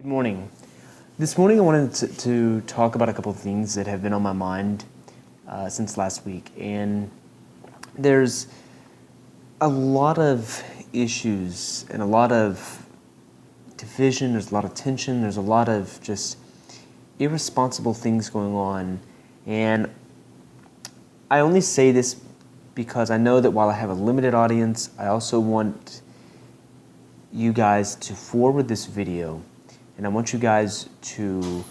Good morning. This morning I wanted to talk about a couple of things that have been on my mind since last week. And there's a lot of issues and a lot of division, there's a lot of tension, there's a lot of just irresponsible things going on. And I only say this because I know that while I have a limited audience, I also want you guys to forward this video. And I want you guys to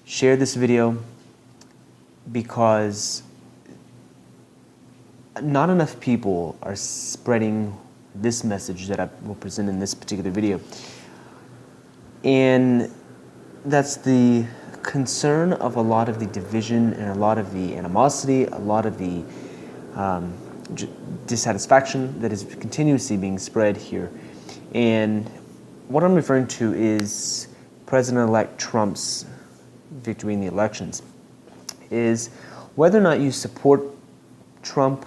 share this video because not enough people are spreading this message that I will present in this particular video. And that's the concern of a lot of the division and a lot of the animosity, a lot of the dissatisfaction that is continuously being spread here. And what I'm referring to is President-elect Trump's victory in the elections. Is whether or not you support Trump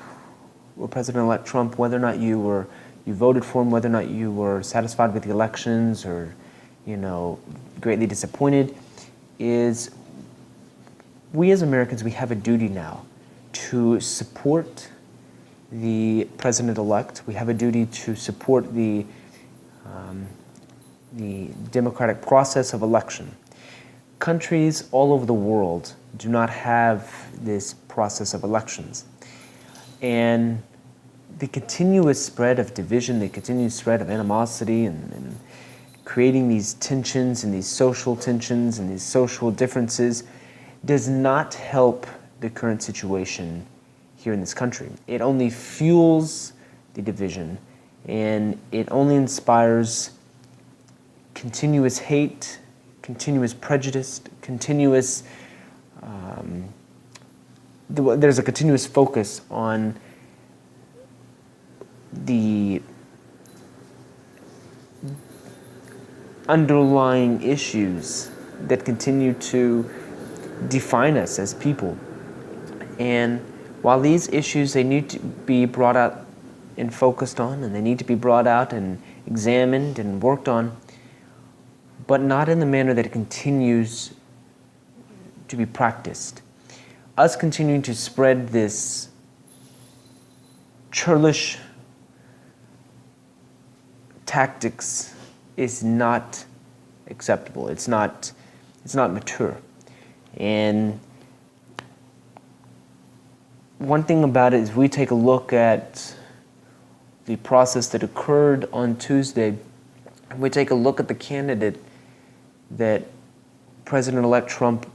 or President-elect Trump, whether or not you voted for him, whether or not you were satisfied with the elections or, greatly disappointed, is we as Americans, we have a duty now to support the President-elect. We have a duty to support the democratic process of election. Countries all over the world do not have this process of elections. And the continuous spread of division, the continuous spread of animosity and creating these tensions and these social tensions and these social differences does not help the current situation here in this country. It only fuels the division and it only inspires continuous hate, continuous prejudice, there's a continuous focus on the underlying issues that continue to define us as people. And while these issues, they need to be brought out and focused on, and they need to be brought out and examined and worked on, but not in the manner that it continues to be practiced. Us continuing to spread this churlish tactics is not acceptable. It's not mature. And one thing about it is we take a look at the process that occurred on Tuesday, and we take a look at the candidate that President-elect Trump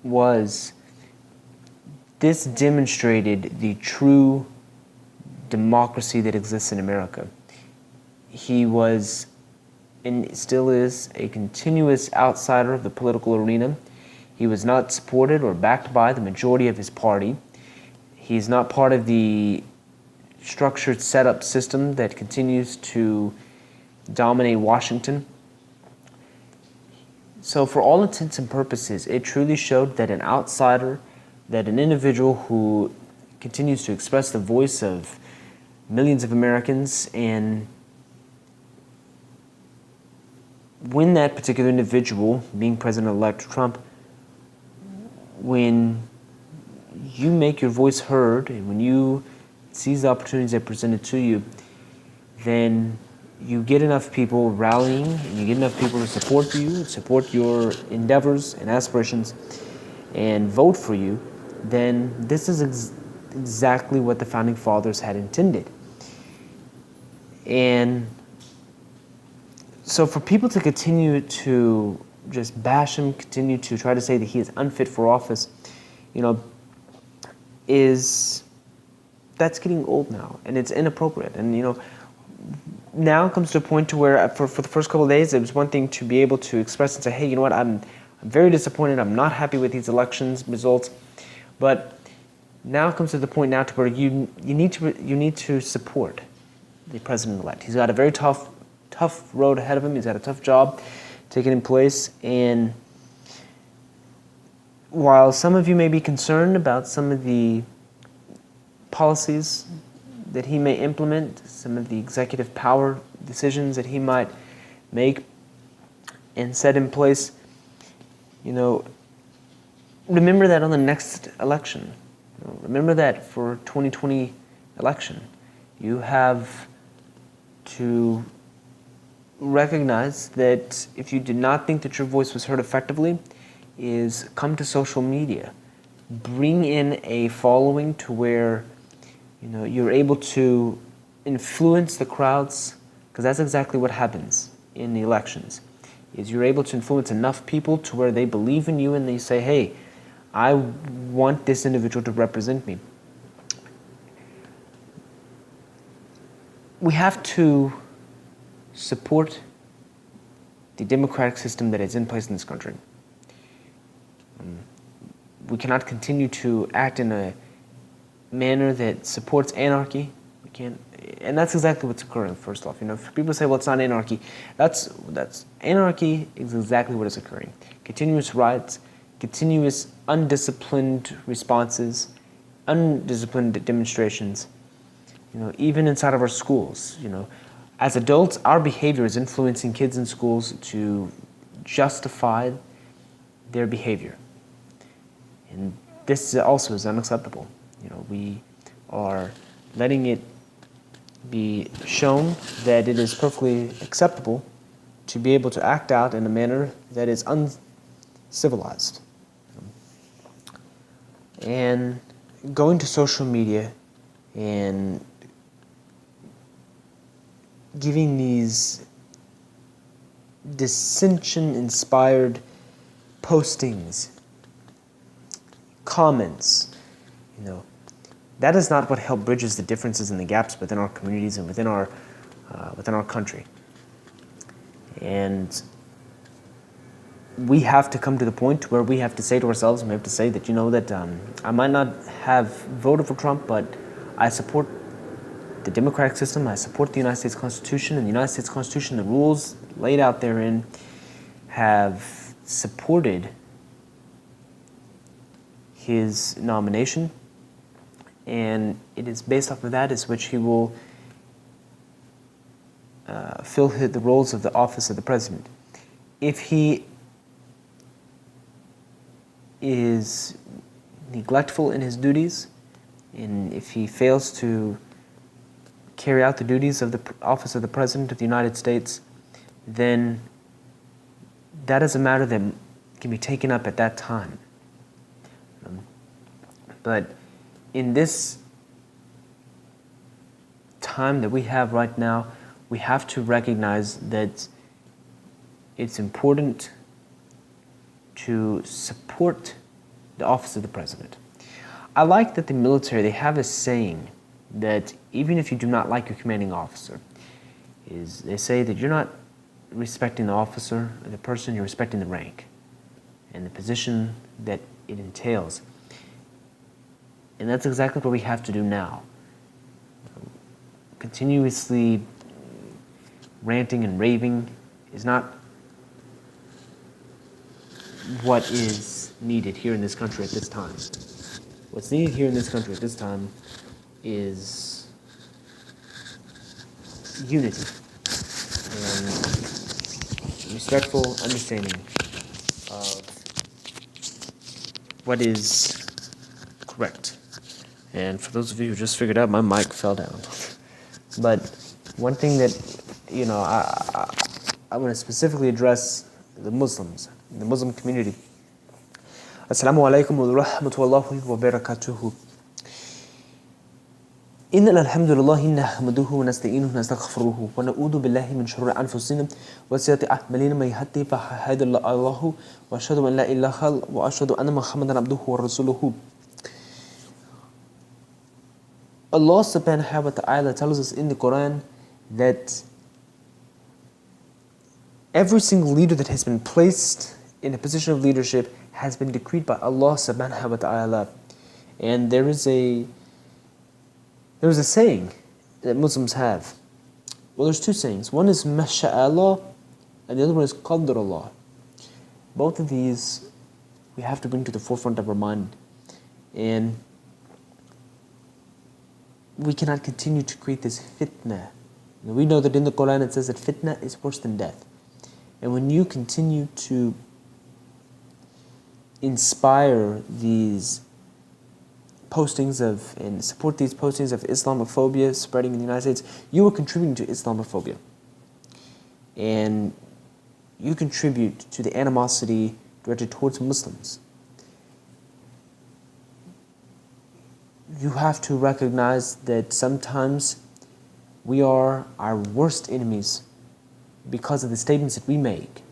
was. This demonstrated the true democracy that exists in America. He was, and still is, a continuous outsider of the political arena. He was not supported or backed by the majority of his party. He's not part of the structured setup system that continues to dominate Washington. So for all intents and purposes, it truly showed that an outsider, that an individual who continues to express the voice of millions of Americans, and when that particular individual, being President-elect Trump, when you make your voice heard and when you seize the opportunities that are presented to you, then you get enough people rallying and you get enough people to support you, support your endeavors and aspirations, and vote for you, then this is exactly what the Founding Fathers had intended. And so for people to continue to just bash him, continue to try to say that he is unfit for office, that's getting old now, and it's inappropriate. And now it comes to a point to where for the first couple of days, it was one thing to be able to express and say, hey, you know what, I'm very disappointed, I'm not happy with these elections results. But now it comes to the point now to where you need to support the president-elect. He's got a very tough road ahead of him. He's got a tough job taking in place. And while some of you may be concerned about some of the policies that he may implement, some of the executive power decisions that he might make, and set in place, you know, remember that on the next election. You know, remember that for 2020 election. You have to recognize that if you did not think that your voice was heard effectively, is come to social media. Bring in a following to where, you know, you're able to influence the crowds, because that's exactly what happens in the elections. Is you're able to influence enough people to where they believe in you and they say, hey, I want this individual to represent me. We have to support the democratic system that is in place in this country. We cannot continue to act in a manner that supports anarchy. We can't, and that's exactly what's occurring. First off, you know, if people say, "Well, it's not anarchy," that's anarchy is exactly what is occurring. Continuous riots, continuous undisciplined responses, undisciplined demonstrations. You know, even inside of our schools, you know, as adults, our behavior is influencing kids in schools to justify their behavior. And this also is unacceptable. You know, we are letting it be shown that it is perfectly acceptable to be able to act out in a manner that is uncivilized. And going to social media and giving these dissension-inspired postings, comments, you know, that is not what help bridges the differences and the gaps within our communities and within our country. And we have to come to the point where we have to say to ourselves, and we have to say that, you know, that I might not have voted for Trump, but I support the democratic system, I support the United States Constitution, and the United States Constitution, the rules laid out therein have supported his nomination, and it is based off of that as which he will fill the roles of the office of the president. If he is neglectful in his duties, and if he fails to carry out the duties of the office of the President of the United States, then that is a matter that can be taken up at that time. But in this time that we have right now, we have to recognize that it's important to support the office of the President. I like that the military, they have a saying that even if you do not like your commanding officer, is they say that you're not respecting the officer or the person, you're respecting the rank and the position that it entails. And that's exactly what we have to do now. Continuously ranting and raving is not what is needed here in this country at this time. What's needed here in this country at this time is unity and respectful understanding of what is correct. And for those of you who just figured out, my mic fell down. But one thing that, you know, I want to specifically address the Muslims, the Muslim community. Assalamu alaikum wa rahmatullahi wa barakatuhu. إن الحمد لله نحمده ونستعينه ونستغفره ونعوذ بالله من شرور أنفسنا وسيئات أعمالنا من يهده فهدى الله وأشهد أن لا إله إلا الله وأشهد أن محمدا عبده ورسوله. Allah subhanahu wa ta'ala tells us in the Quran that every single leader that has been placed in a position of leadership has been decreed by Allah subhanahu wa ta'ala. And there is a saying that Muslims have. Well, there's two sayings. One is Masha'Allah and the other one is Qadr Allah. Both of these we have to bring to the forefront of our mind. And we cannot continue to create this fitna. We know that in the Quran it says that fitna is worse than death. And when you continue to inspire these postings of and support these postings of Islamophobia spreading in the United States, you are contributing to Islamophobia. And you contribute to the animosity directed towards Muslims. You have to recognize that sometimes we are our worst enemies because of the statements that we make.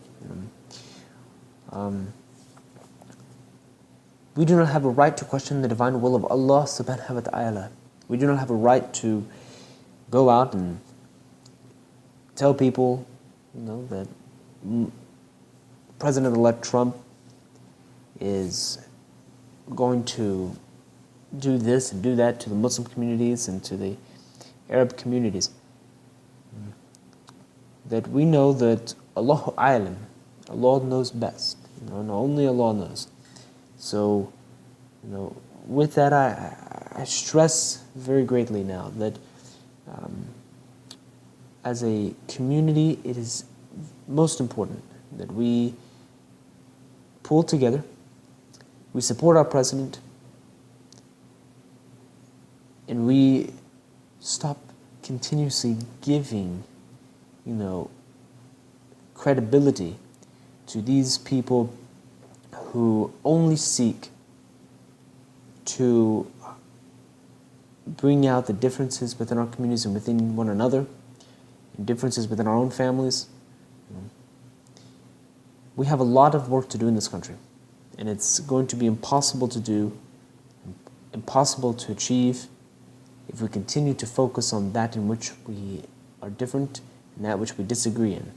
We do not have a right to question the divine will of Allah subhanahu wa ta'ala. We do not have a right to go out and tell people, that President-elect Trump is going to do this and do that to the Muslim communities and to the Arab communities. That we know that Allahu a'lam, Allah knows best, and only Allah knows. So, with that, I stress very greatly now that as a community, it is most important that we pull together, we support our president, and we stop continuously giving, credibility to these people who only seek to bring out the differences within our communities and within one another, and differences within our own families. We have a lot of work to do in this country, and it's going to be impossible to do, impossible to achieve, if we continue to focus on that in which we are different and that which we disagree in.